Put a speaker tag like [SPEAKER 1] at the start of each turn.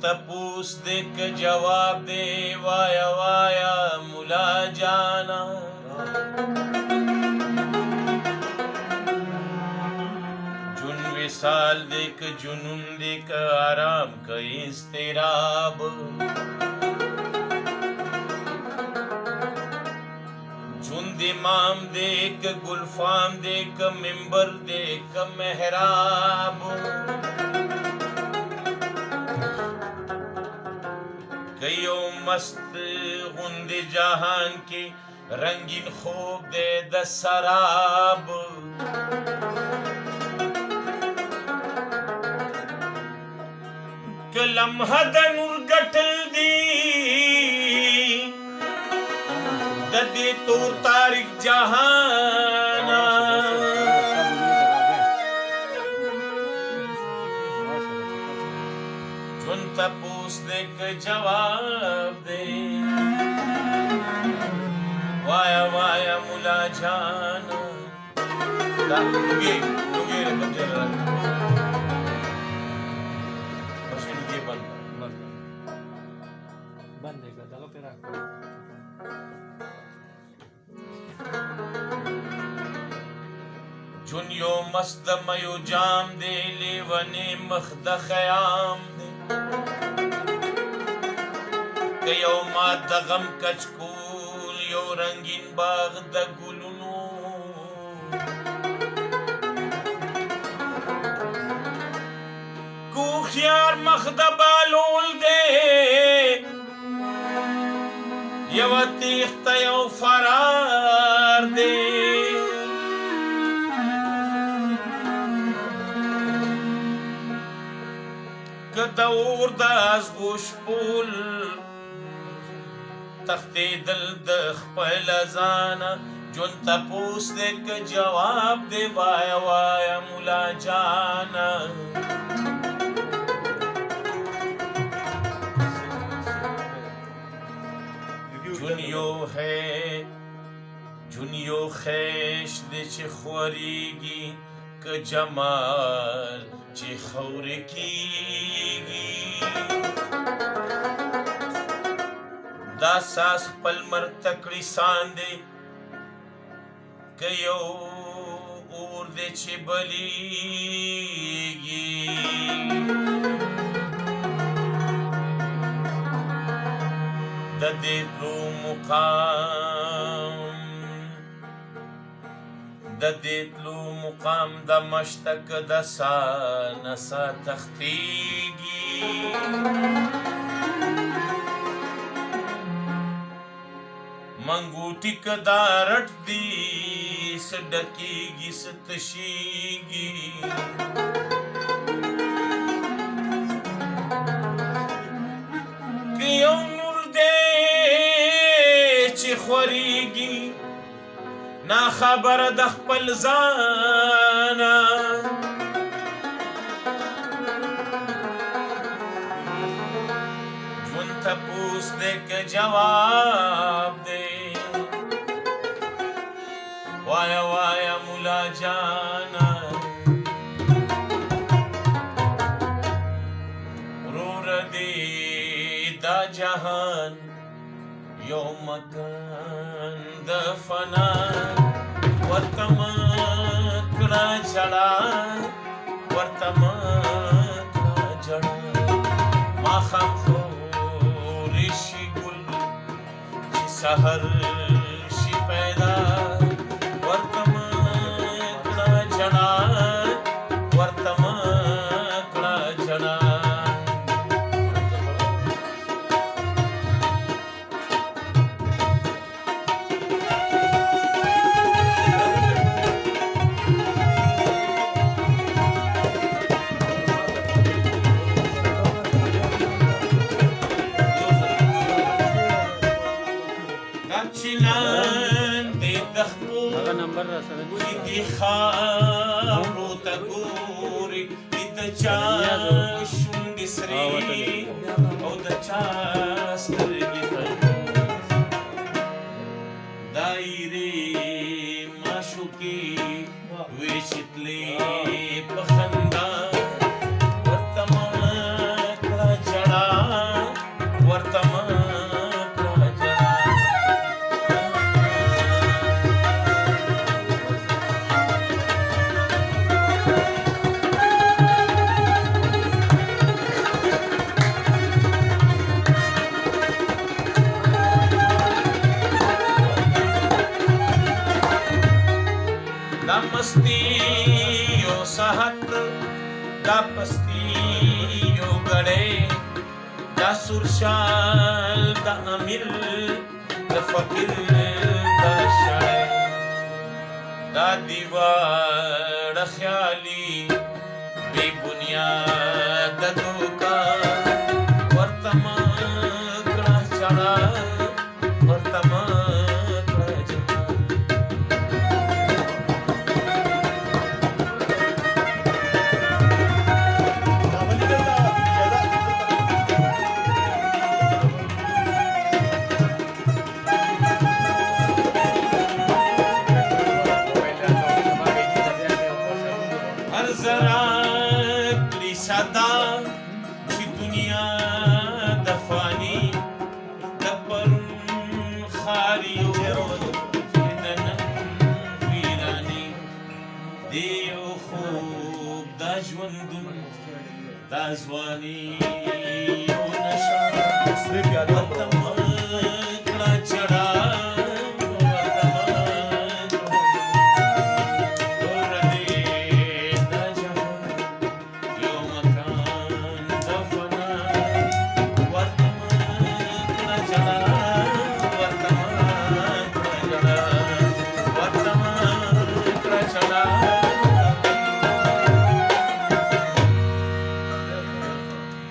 [SPEAKER 1] तपूस दे के जवाब दे वाया वाया मुला जाना। जुन विसाल दे के जुनून दे के आराम का इस्तिराब। जुन दिमाम दे के गुलफाम दे के मिंबर दे के मेहराब। कयो मस्त गुंद जहान की रंगीन खूब दे दसराब। कलम हदनुर गटल दी ददे तोर तारिक जहाना। जुन तपूस दे के जवाब दे वाया वाया मुला जाना। लुगे लुगे रे बंदे मशीन के
[SPEAKER 2] बंद है डालो पे रख।
[SPEAKER 1] जुन यो मस्त मयो जाम दे लेवने मखद खयाम दे। कयो माद गम कचकूल यो रंगीन बाग द गुलुनो। कुखियार मखद बालूल दे यव तीख्त यो फरार दे। कदौर दास गोशपुल तख्ते दल दख पहलजाना। जुन तपूस दे के जवाब दे वाया वाया मुला जाना। जुनियो खैश दे चे ख्वरीगी के जमाल चे खौरे कीगी। दासास पलमर तकड़ी सांदे कयो और दे चे बलीगी। ददेतलो मुकाम द मश्तक दसा नसा तख्तीगी। मंगूटी कदारट दी सडकीगी सतशीगी। क्यों ख्वरीगी ना खबर दखपल जाना। जुन तपूस दे के जवाब दे वाया वाया मुला जाना। रूर दे दा जहान यो मकान दफना। वर्तमान जड़ा वर्तमान जड़ा माखम ऋषि गुल सहर शि पैदा। वर्तमान जड़ा वर्तमान जड़ा।
[SPEAKER 2] नंबर
[SPEAKER 1] दी खारो तगोरी द चाशुंडी श्री ओ द चास्तरगी दायरे माशुकी वेशितले पखंदा वर्तमान जड़ा دا پستی یو غړې دا سورشال دا امیر دا فقیر دا شاعر دا دیوار خیالی بے بنیاد دوکا ورتما کړه چړا ورتما کړه چړا هر زرا کلی صدا چې دنیا د فانی د پرون خاریو چې د نن ویرانی دیو خوب دا ژوندون دا ځواني